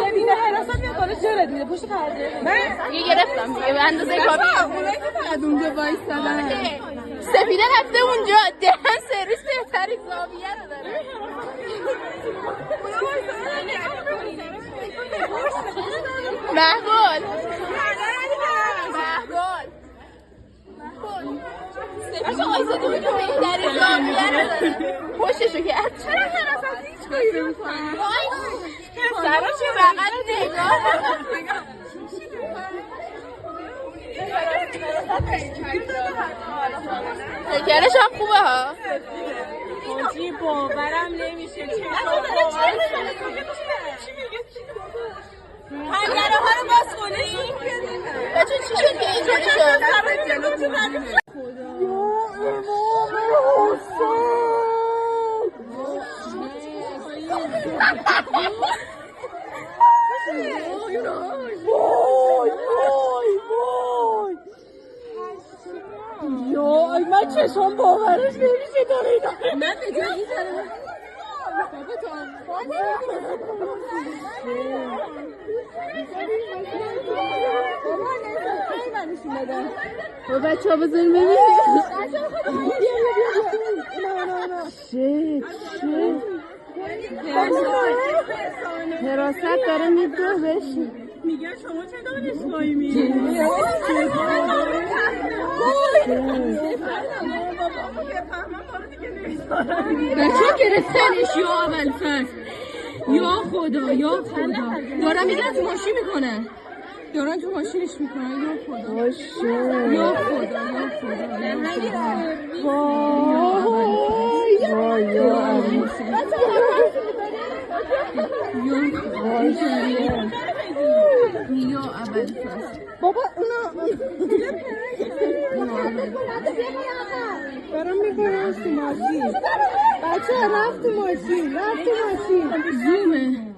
ببینه حراست میاد بالا جلد میده پشت پرده من یه گرفتم دیگه به اندازه کافی اونایی که فقط اونجا وایستادن سپیده رفته اونجا دهن سرویس بهتری زاویه رو داره محبول سپیده آیزه دوی که بهتری زاویه رو داره پشتشو کرد چرا حراست هیچ کاری نمی‌کنه سراش بغل نگاه شکرش هم خوبه ها موجی باورم نمیشه پنگره ها رو باز کنی بچه چی شد که اینجوری شد وای من چشم باورش نمیشه داره اینا من به جایی زنم بابا بچه ها بزنیم ببینیم حراست داره میدوه بشی میگن شما چه دانشگاهی میگی بچه گرفتنش یا اول فصل یا خدا یا خدا دارم میگن تو ماشین میکنن دارن تو ماشینش میکنن یا خدا یا خدا یا خدا یا اول فصل بابا اونا دارم میکنم تو ماشین بچه رفت تو ماشین زومه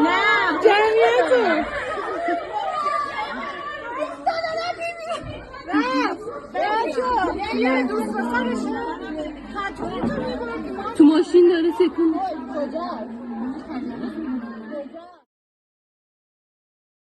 نه جمعیته تو ماشین داره سکون